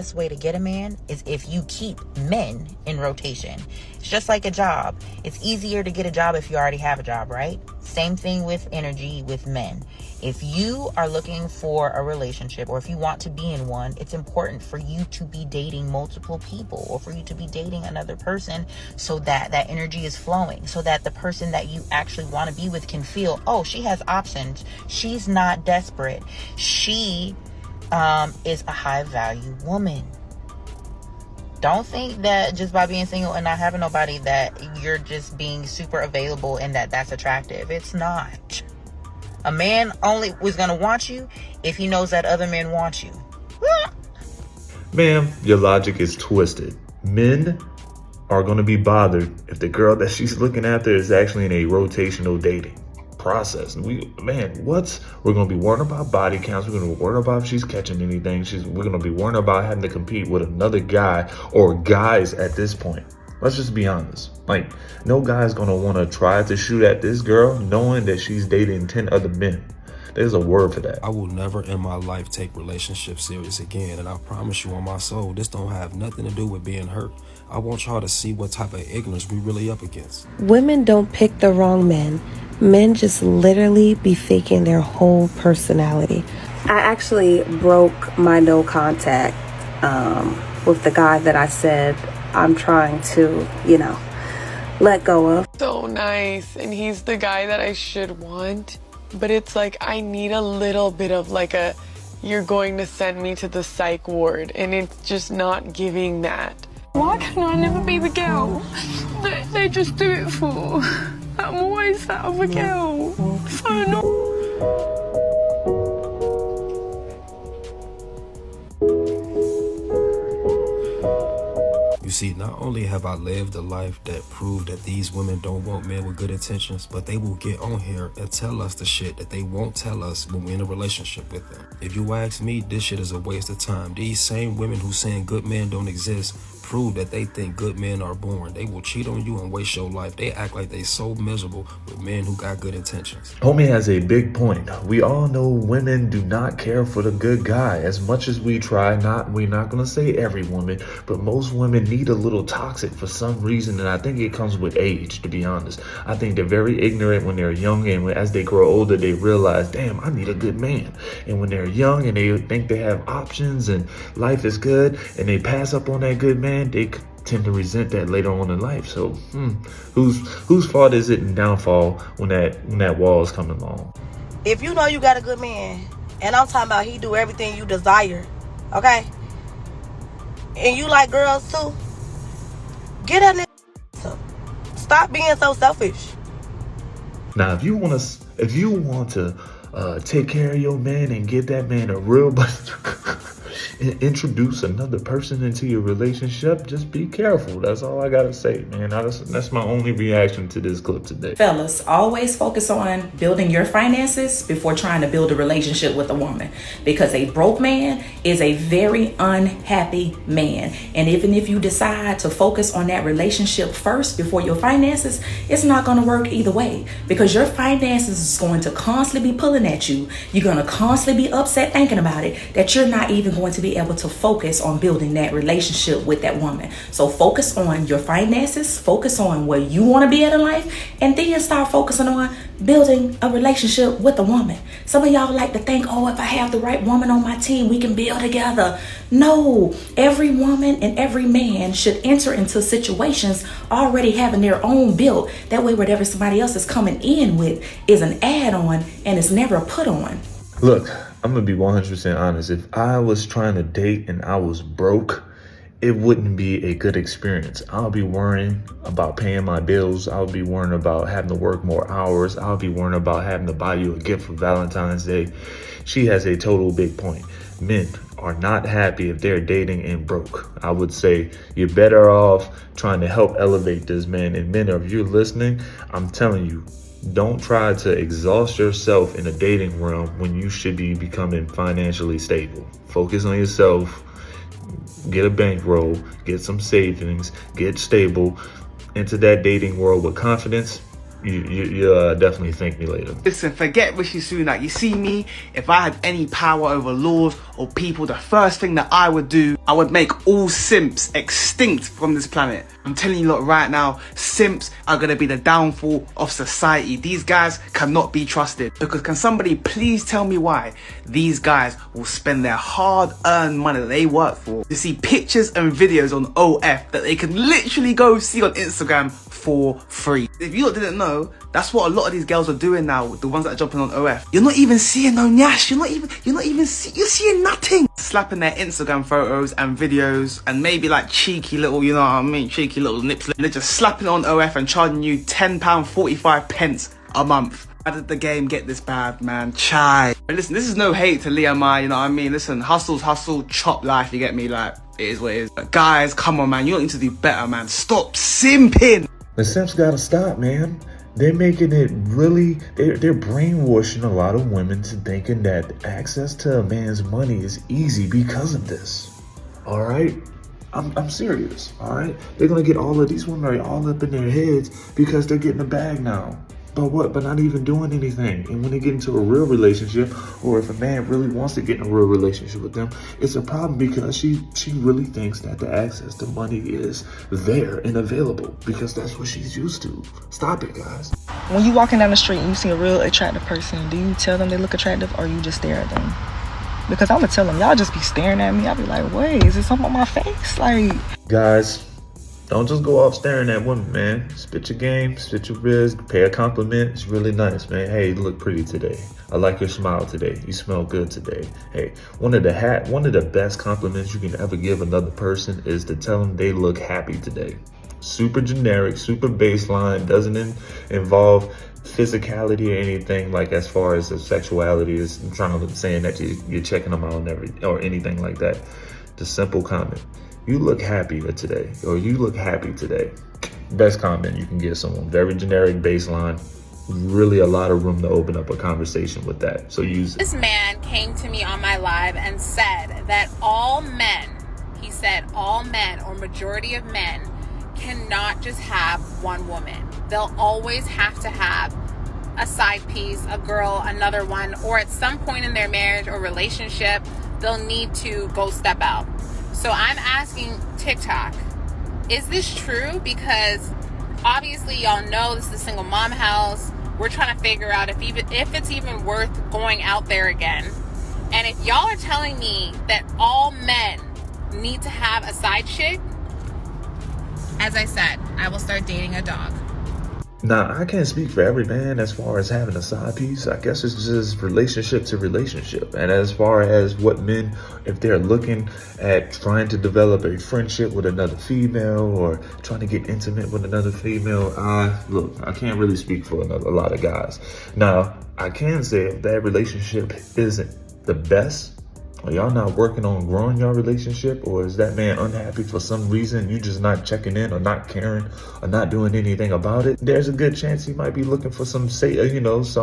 best way to get a man is if you keep men in rotation. It's just like a job. It's easier to get a job if you already have a job, right? Same thing with energy with men. If you are looking for a relationship, or if you want to be in one, it's important for you to be dating multiple people, or for you to be dating another person, so that that energy is flowing, so that the person that you actually want to be with can feel, oh, she has options. She's not desperate. She is a high value woman. Don't think that just by being single and not having nobody that you're just being super available and that's attractive. It's not. A man only was gonna want you if he knows that other men want you. Ma'am, your logic is twisted. Men are gonna be bothered if the girl that she's looking after is actually in a rotational dating process. We're gonna be worrying about body counts. We're gonna be worrying about if she's catching anything. We're gonna be worrying about having to compete with another guy or guys at this point. Let's just be honest. Like, no guy's gonna want to try to shoot at this girl knowing that she's dating 10 other men. There's a word for that. I will never in my life take relationships serious again, and I promise you on my soul, this don't have nothing to do with being hurt. I want y'all to see what type of ignorance we really up against. Women don't pick the wrong men. Men just literally be faking their whole personality. I actually broke my no contact with the guy that I said I'm trying to, let go of. So nice, and he's the guy that I should want, but it's like I need a little bit of like a, you're going to send me to the psych ward, and it's just not giving that. Why can I never be the girl they just do it for? I'm always that of a girl. So no. You see, not only have I lived a life that proved that these women don't want men with good intentions, but they will get on here and tell us the shit that they won't tell us when we're in a relationship with them. If you ask me, this shit is a waste of time. These same women who saying good men don't exist prove that they think good men are born. They will cheat on you and waste your life. They act like they so miserable with men who got good intentions. Homie has a big point. We all know women do not care for the good guy. As much as we try, we're not gonna say every woman, but most women need a little toxic for some reason, and I think it comes with age, to be honest. I think they're very ignorant when they're young, and as they grow older, they realize, damn, I need a good man. And when they're young and they think they have options and life is good, and they pass up on that good man, they tend to resent that later on in life. So whose fault is it in downfall when that wall is coming along? If you know you got a good man, and I'm talking about he do everything you desire, okay, and you like girls too, get that nigga. Stop being so selfish. Now, if you want to take care of your man and get that man a real introduce another person into your relationship, just be careful. That's all I gotta say, man. That's my only reaction to this clip today. Fellas, always focus on building your finances before trying to build a relationship with a woman, because a broke man is a very unhappy man. And even if you decide to focus on that relationship first before your finances, it's not going to work either way, because your finances is going to constantly be pulling at you. You're going to constantly be upset thinking about it, that you're not even going to be able to focus on building that relationship with that woman. So focus on your finances, focus on where you want to be in life, and then start focusing on building a relationship with a woman. Some of y'all like to think, oh, if I have the right woman on my team, we can build together. No, every woman and every man should enter into situations already having their own built. That way, whatever somebody else is coming in with is an add-on and it's never a put-on. Look, I'm gonna be 100% honest. If I was trying to date and I was broke, it wouldn't be a good experience. I'll be worrying about paying my bills. I'll be worrying about having to work more hours. I'll be worrying about having to buy you a gift for Valentine's Day. She has a total big point. Men are not happy if they're dating and broke. I would say you're better off trying to help elevate this man. And men, if you're listening, I'm telling you, don't try to exhaust yourself in a dating realm when you should be becoming financially stable. Focus on yourself. Get a bankroll, get some savings, get stable, into that dating world with confidence, you definitely thank me later. Listen, forget Rishi Sunak. You see me, if I had any power over laws or people, the first thing that I would do, I would make all simps extinct from this planet. I'm telling you lot right now, simps are going to be the downfall of society. These guys cannot be trusted. Because can somebody please tell me why these guys will spend their hard-earned money that they work for to see pictures and videos on OF that they can literally go see on Instagram for free? If you lot didn't know, that's what a lot of these girls are doing now, with the ones that are jumping on OF. You're not even seeing no nyash. You're seeing nothing. Slapping their Instagram photos and videos and maybe like cheeky little, you know what I mean, cheeky little nips. They're just slapping it on OF and charging you £10.45 a month. How did the game get this bad, man? Chai. Listen, this is no hate to Liam, you know what I mean? Listen, hustle's hustle, chop life, you get me? Like, it is what it is. But guys, come on, man. You don't need to do better, man. Stop simping. The simps gotta stop, man. They're making it really, they're brainwashing a lot of women to thinking that access to a man's money is easy because of this. All right? I'm serious, all right? They're gonna get all of these women are all up in their heads because they're getting a bag now. But what? But not even doing anything. And when they get into a real relationship, or if a man really wants to get in a real relationship with them, it's a problem because she really thinks that the access to money is there and available because that's what she's used to. Stop it, guys. When you walking down the street and you see a real attractive person, do you tell them they look attractive or you just stare at them? Because I'm gonna tell them, y'all just be staring at me. I'll be like, wait, is it something on my face? Like, guys, don't just go off staring at women, man. Spit your game, spit your riz, pay a compliment. It's really nice, man. Hey, you look pretty today. I like your smile today. You smell good today. Hey, one of the best compliments you can ever give another person is to tell them they look happy today. Super generic, super baseline, doesn't involve physicality or anything like as far as the sexuality is. I'm trying to saying that you're checking them out or anything like that. Just simple comment. You look happier today, or you look happy today. Best comment you can give someone. Very generic baseline. Really a lot of room to open up a conversation with that. So use it. This man came to me on my live and said that all men, he said all men or majority of men cannot just have one woman. They'll always have to have a side piece, a girl, another one, or at some point in their marriage or relationship, they'll need to go step out. So I'm asking TikTok, is this true? Because obviously y'all know this is a single mom house. We're trying to figure out if it's even worth going out there again. And if y'all are telling me that all men need to have a side chick, as I said, I will start dating a dog. Now, I can't speak for every man as far as having a side piece. I guess it's just relationship to relationship. And as far as what men, if they're looking at trying to develop a friendship with another female or trying to get intimate with another female, look, I can't really speak for a lot of guys. Now, I can say if that relationship isn't the best, are y'all not working on growing your relationship, or is that man unhappy for some reason? You just not checking in or not caring or not doing anything about it? There's a good chance he might be looking for some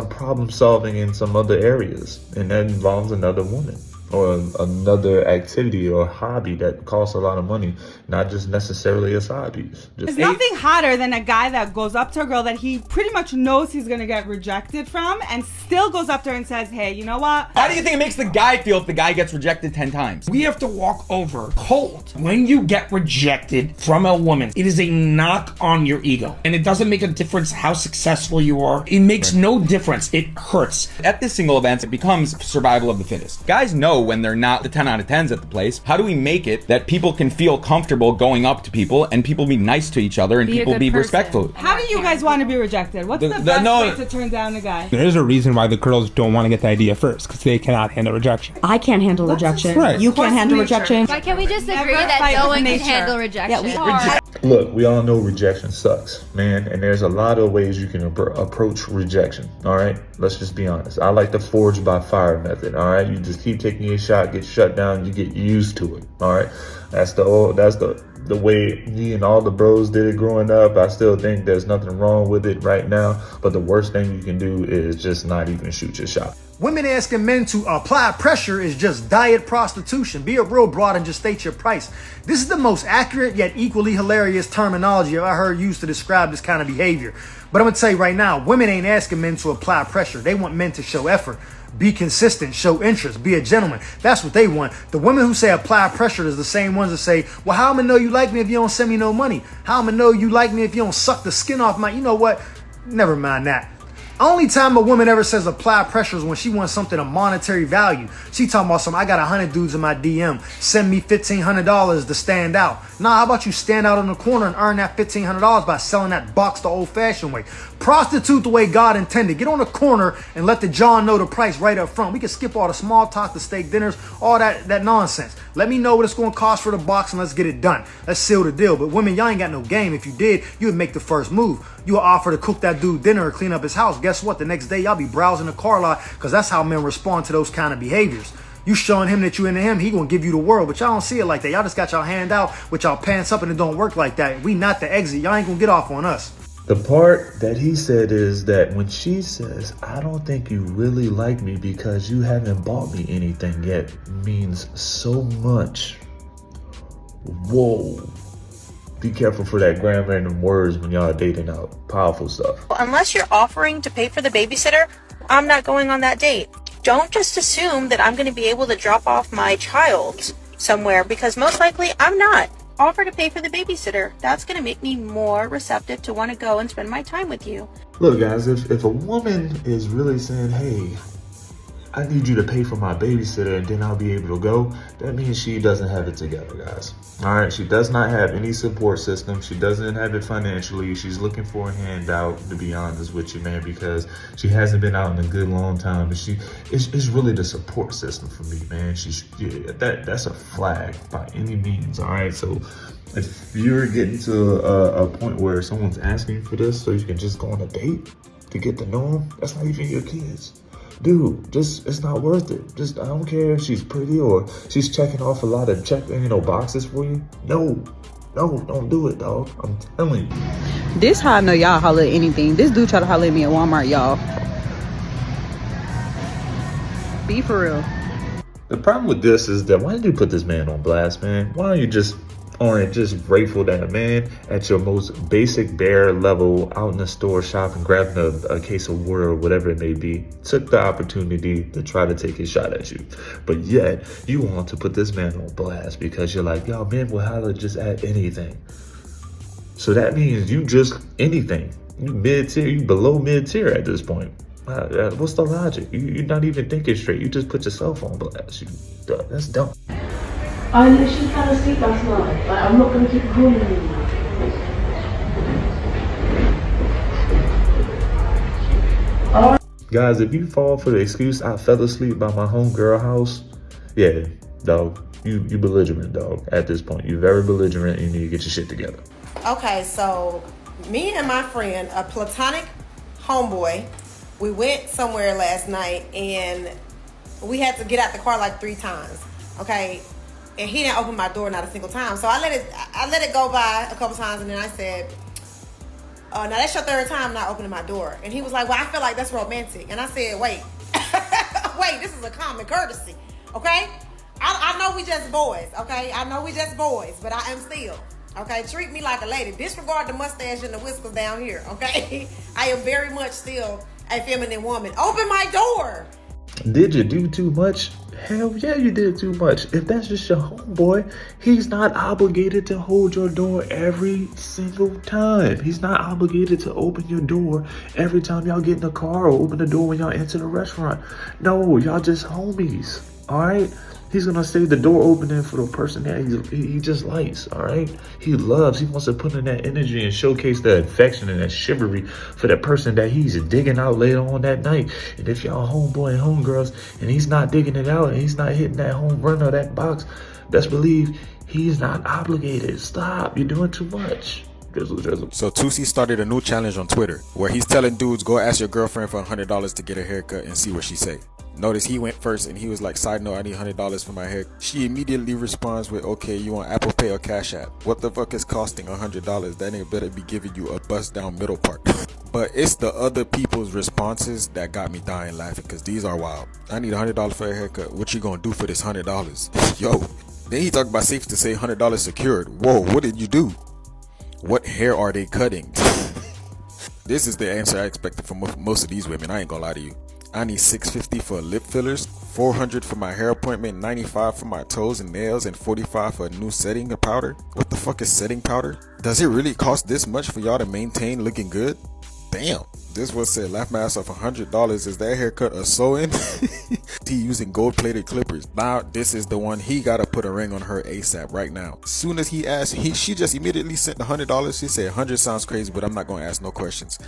problem solving in some other areas, and that involves another woman or another activity or hobby that costs a lot of money, not just necessarily a side piece. There's nothing hotter than a guy that goes up to a girl that he pretty much knows he's gonna get rejected from and still goes up to her and says, hey, you know what? How do you think it makes the guy feel if the guy gets rejected 10 times? We have to walk over cold. When you get rejected from a woman, it is a knock on your ego. And it doesn't make a difference how successful you are. It makes no difference. It hurts. At this single event, it becomes survival of the fittest. Guys know when they're not the 10 out of 10s at the place. How do we make it that people can feel comfortable going up to people and people be nice to each other and people be respectful? How do you guys want to be rejected? What's the best way to turn down a guy? There's a reason why the girls don't want to get the idea first, because they cannot handle rejection. I can't handle rejection. Right. You can't handle rejection. Why can't we just agree that no one can handle rejection? Look, we all know rejection sucks, man, and there's a lot of ways you can approach rejection, all right? Let's just be honest. I like the forge by fire method, all right? You just keep taking your shot, get shut down, you get used to it, all right? That's the way me and all the bros did it growing up. I still think there's nothing wrong with it right now, but the worst thing you can do is just not even shoot your shot. Women asking men to apply pressure is just diet prostitution. Be a real broad and just state your price. This is the most accurate yet equally hilarious terminology I've heard used to describe this kind of behavior. But I'm going to tell you right now, women ain't asking men to apply pressure. They want men to show effort, be consistent, show interest, be a gentleman. That's what they want. The women who say apply pressure is the same ones that say, well, how am I know you like me if you don't send me no money? How am I know you like me if you don't suck the skin off my... You know what? Never mind that. Only time a woman ever says apply pressure is when she wants something of monetary value. She talking about I got 100 dudes in my DM. Send me $1,500 to stand out. Nah, how about you stand out in the corner and earn that $1,500 by selling that box the old-fashioned way? Prostitute the way God intended. Get on the corner and let the John know the price right up front. We can skip all the small talk, the steak dinners, all that nonsense. Let me know what it's going to cost for the box and let's get it done. Let's seal the deal. But women, y'all ain't got no game. If you did, you would make the first move. You would offer to cook that dude dinner or clean up his house. Guess what? The next day, y'all be browsing the car lot because that's how men respond to those kind of behaviors. You showing him that you into him, he gonna give you the world, but y'all don't see it like that. Y'all just got y'all hand out with y'all pants up and it don't work like that. We not the exit. Y'all ain't gonna get off on us. The part that he said is that when she says, I don't think you really like me because you haven't bought me anything yet, means so much. Whoa. Be careful for that grammar and them words when y'all are dating out. Powerful stuff. Unless you're offering to pay for the babysitter, I'm not going on that date. Don't just assume that I'm going to be able to drop off my child somewhere because most likely I'm not. Offer to pay for the babysitter. That's going to make me more receptive to want to go and spend my time with you. Look, guys, if a woman is really saying, hey, I need you to pay for my babysitter and then I'll be able to go, that means she doesn't have it together, guys. All right, she does not have any support system. She doesn't have it financially. She's looking for a handout, to be honest with you, man, because she hasn't been out in a good long time. And it's really the support system for me, man. That's a flag by any means. All right, so if you're getting to a point where someone's asking for this so you can just go on a date to get to know them, that's not even your kids. Dude, it's not worth it. I don't care if she's pretty or she's checking off a lot of boxes for you. No, don't do it, dog. I'm telling you. This how I know y'all holler at anything. This dude try to holler at me at Walmart, y'all. Be for real. The problem with this is that why did you put this man on blast, man? Why don't you just grateful that a man at your most basic bare level out in the store shopping, grabbing a case of water or whatever it may be, took the opportunity to try to take a shot at you. But yet you want to put this man on blast because you're like, yo, men will holler just at anything. So that means you just anything. You mid-tier, you below mid-tier at this point. What's the logic? You're not even thinking straight. You just put yourself on blast. That's dumb. I literally fell asleep last night. Like, I'm not going to keep calling you. Guys, if you fall for the excuse, I fell asleep by my homegirl house, yeah, dog, you belligerent, dog. At this point, you're very belligerent and you need to get your shit together. Okay, so me and my friend, a platonic homeboy, we went somewhere last night and we had to get out the car like 3 times. Okay. And he didn't open my door not a single time. So I let it go by a couple times, and then I said, now that's your 3rd time not opening my door. And he was like, well, I feel like that's romantic. And I said, wait, this is a common courtesy, okay? I know we just boys, okay? I know we just boys, but I am still, okay? Treat me like a lady. Disregard the mustache and the whiskers down here, okay? I am very much still a feminine woman. Open my door. Did you do too much? Hell yeah, you did too much. If that's just your homeboy, he's not obligated to hold your door every single time. He's not obligated to open your door every time y'all get in the car or open the door when y'all enter the restaurant. No, y'all just homies, all right? He's gonna save the door opening for the person that he just likes, all right? He wants to put in that energy and showcase the affection and that chivalry for that person that he's digging out later on that night. And if y'all homeboy and homegirls and he's not digging it out and he's not hitting that home run or that box, best believe he's not obligated. Stop, you're doing too much. Drizzle. So Tusi started a new challenge on Twitter where he's telling dudes, go ask your girlfriend for $100 to get a haircut and see what she say. Notice he went first and he was like, side note, I need $100 for my hair. She immediately responds with, okay, you want Apple Pay or Cash App? What the fuck is costing $100? That nigga better be giving you a bust down middle part. But it's the other people's responses that got me dying laughing, because these are wild. I need $100 for a haircut. What you gonna do for this $100? Yo. Then he talked about safe to say $100 secured. Whoa, what did you do? What hair are they cutting? This is the answer I expected from most of these women. I ain't gonna lie to you. I need $650 for lip fillers, $400 for my hair appointment, $95 for my toes and nails, and $45 for a new setting powder. What the fuck is setting powder? Does it really cost this much for y'all to maintain looking good? Damn. This one said, laugh my ass off $100. Is that haircut a sew-in? He using gold-plated clippers. Now, this is the one he gotta put a ring on her ASAP right now. Soon as he asked, she just immediately sent the $100. She said, 100 sounds crazy, but I'm not gonna ask no questions.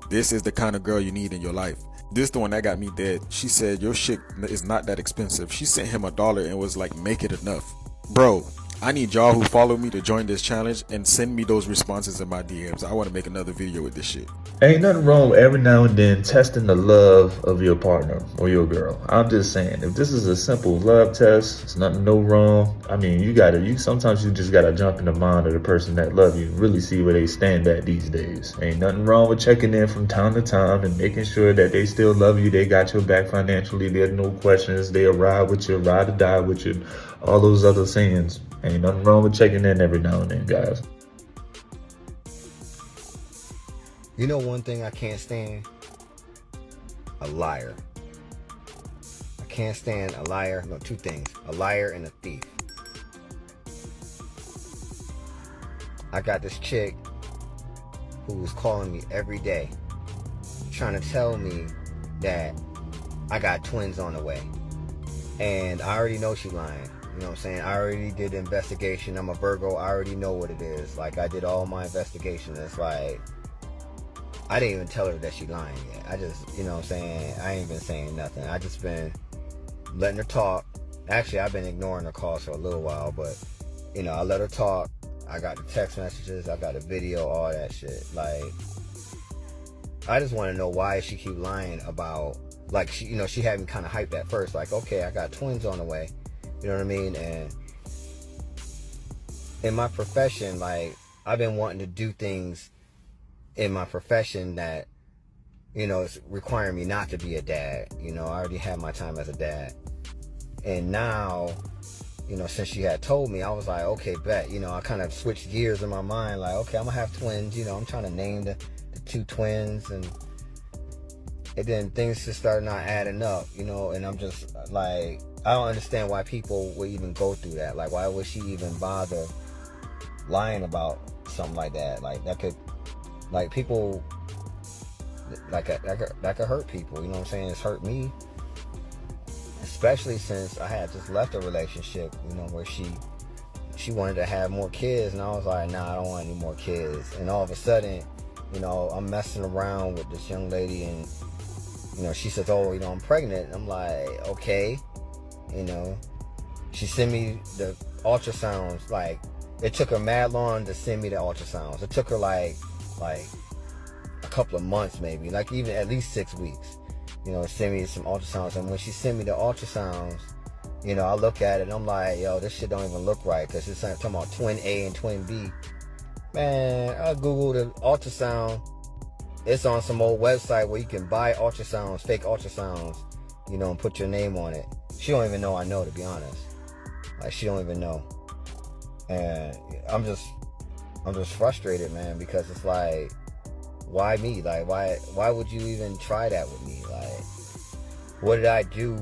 This is the kind of girl you need in your life. This the one that got me dead. She said, your shit is not that expensive. She sent him $1 and was like, make it enough. Bro, I need y'all who follow me to join this challenge and send me those responses in my DMs. I want to make another video with this shit. Ain't nothing wrong with every now and then testing the love of your partner or your girl. I'm just saying, if this is a simple love test, it's nothing no wrong. I mean, sometimes you just gotta jump in the mind of the person that love you, really see where they stand at these days. Ain't nothing wrong with checking in from time to time and making sure that they still love you, they got your back financially, there's no questions, they'll ride with you, ride or die with you, all those other sayings. Ain't nothing wrong with checking in every now and then, guys. You know one thing I can't stand? A liar. I can't stand a liar. No, two things. A liar and a thief. I got this chick who was calling me every day, trying to tell me that I got twins on the way. And I already know she lying. You know what I'm saying? I already did the investigation. I'm a Virgo. I already know what it is. Like, I did all my investigation. It's like, I didn't even tell her that she lying yet. I just, you know what I'm saying? I ain't been saying nothing. I just been letting her talk. Actually, I've been ignoring her calls for a little while, but, you know, I let her talk. I got the text messages. I got the video, all that shit. Like, I just want to know why she keep lying about, like, she had me kind of hyped at first. Like, okay, I got twins on the way. You know what I mean? And in my profession, like, I've been wanting to do things in my profession that, you know, it's requiring me not to be a dad. You know, I already had my time as a dad. And now, you know, since she had told me, I was like, okay, bet. You know, I kind of switched gears in my mind. Like, okay, I'm going to have twins. You know, I'm trying to name the two twins. And then things just started not adding up, you know, and I'm just like, I don't understand why people would even go through that. Like, why would she even bother lying about something like that? Like, that could, like, people, like, that could hurt people, you know what I'm saying? It's hurt me, especially since I had just left a relationship, you know, where she wanted to have more kids, and I was like, nah, I don't want any more kids. And all of a sudden, you know, I'm messing around with this young lady, and, you know, she says, oh, you know, I'm pregnant. And I'm like, okay. You know, she sent me the ultrasounds. Like, it took her mad long to send me the ultrasounds. It took her like a couple of months, maybe, like even at least 6 weeks, you know, to send me some ultrasounds. And when she sent me the ultrasounds, you know, I look at it and I'm like, yo, this shit don't even look right, because it's talking about twin A and twin B. Man, I Googled the ultrasound. It's on some old website where you can buy ultrasounds, fake ultrasounds, you know, and put your name on it. She don't even know I know, to be honest. Like, she don't even know. And I'm just frustrated, man, because it's like, why me? Like, why would you even try that with me? Like, what did I do?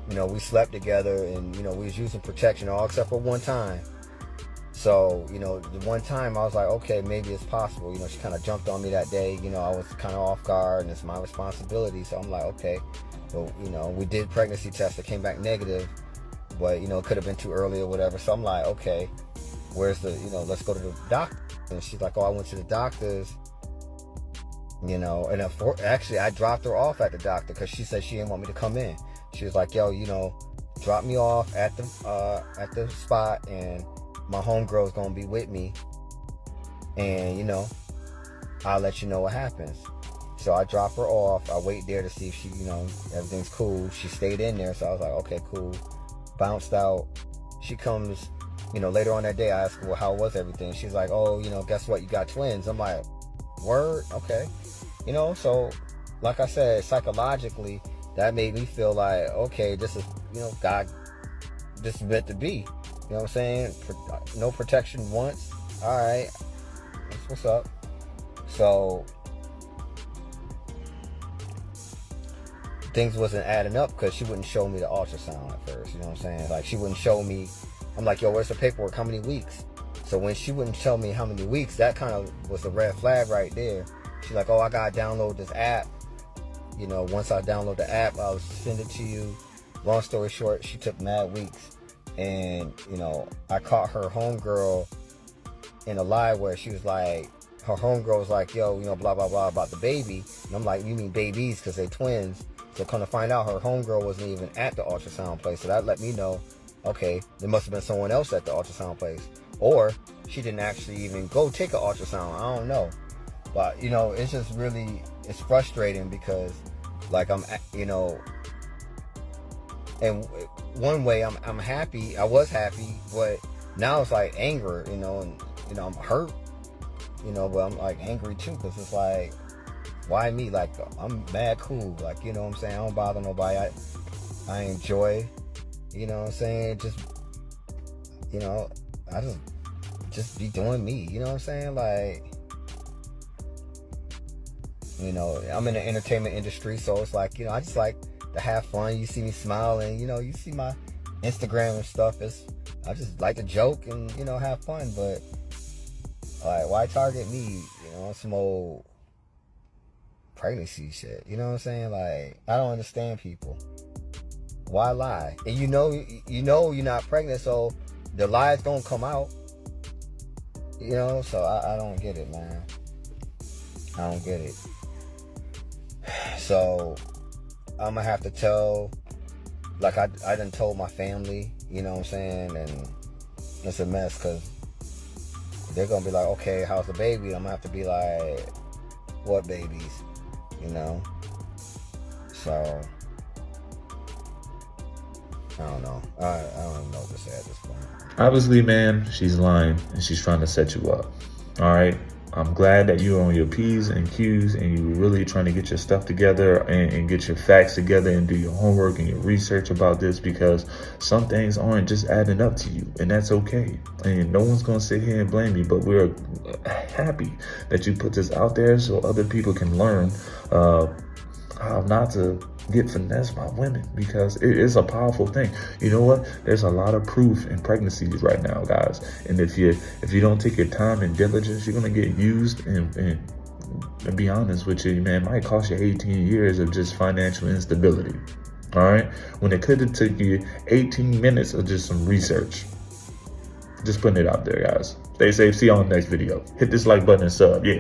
You know, we slept together, and, you know, we was using protection, all except for one time. So, you know, the one time I was like, okay, maybe it's possible. You know, she kind of jumped on me that day. You know, I was kind of off guard, and it's my responsibility. So I'm like, okay. So, you know, we did pregnancy tests. It came back negative, but, you know, it could have been too early or whatever. So I'm like, okay, where's the, you know, let's go to the doctor. And she's like, oh, I went to the doctor's, you know, and actually I dropped her off at the doctor because she said she didn't want me to come in. She was like, yo, you know, drop me off at the spot, and my homegirl's gonna be with me, and, you know, I'll let you know what happens. So I drop her off. I wait there to see if she, you know, everything's cool. She stayed in there, so I was like, okay, cool. Bounced out. She comes, you know, later on that day. I asked her, well, how was everything? She's like, oh, you know, guess what? You got twins. I'm like, word? Okay. You know, so like I said, psychologically, that made me feel like, okay, this is, you know, God, this is meant to be. You know what I'm saying? No protection once. All right, that's what's up. So things wasn't adding up because she wouldn't show me the ultrasound at first. You know what I'm saying? Like, she wouldn't show me. I'm like, yo, where's the paperwork? How many weeks? So when she wouldn't tell me how many weeks, that kind of was a red flag right there. She's like, oh, I gotta download this app. You know, once I download the app, I'll send it to you. Long story short, she took mad weeks. And, you know, I caught her homegirl in a lie where she was like, her homegirl was like, yo, you know, blah, blah, blah about the baby. And I'm like, you mean babies because they're twins. So come to find out, her homegirl wasn't even at the ultrasound place. So that let me know, okay, there must have been someone else at the ultrasound place. Or she didn't actually even go take an ultrasound. I don't know. But, you know, it's just really, it's frustrating because, like, I'm, you know, and one way I'm happy, I was happy, but now it's like anger, you know, and, you know, I'm hurt, you know, but I'm like angry too, because it's like, why me? Like, I'm mad cool, like, you know what I'm saying? I don't bother nobody. I enjoy, you know what I'm saying? Just, you know, I just be doing me, you know what I'm saying? Like, you know, I'm in the entertainment industry, so it's like, you know, I just like to have fun. You see me smiling, you know, you see my Instagram and stuff. I just like to joke and, you know, have fun, but like, why target me, you know, some old pregnancy shit, you know what I'm saying? Like, I don't understand people. Why lie? And you know you're not pregnant, so the lies don't come out, you know? So I don't get it, man. I don't get it. So I'm gonna have to tell, like, I done told my family, you know what I'm saying, and it's a mess because they're gonna be like, okay, how's the baby? I'm gonna have to be like, what babies, you know? So I don't know. I don't even know what to say at this point. Obviously, man, she's lying and she's trying to set you up. All right. I'm glad that you're on your P's and Q's and you're really trying to get your stuff together and get your facts together and do your homework and your research about this, because some things aren't just adding up to you, and that's okay. And no one's going to sit here and blame you, but we're happy that you put this out there so other people can learn how not to get finessed by women, because it is a powerful thing. You know what? There's a lot of proof in pregnancies right now, guys. And if you don't take your time and diligence, you're gonna get used. And be honest with you, man, it might cost you 18 years of just financial instability. All right, when it could have took you 18 minutes of just some research. Just putting it out there, guys. Stay safe. See you on the next video. Hit this like button and sub. Yeah.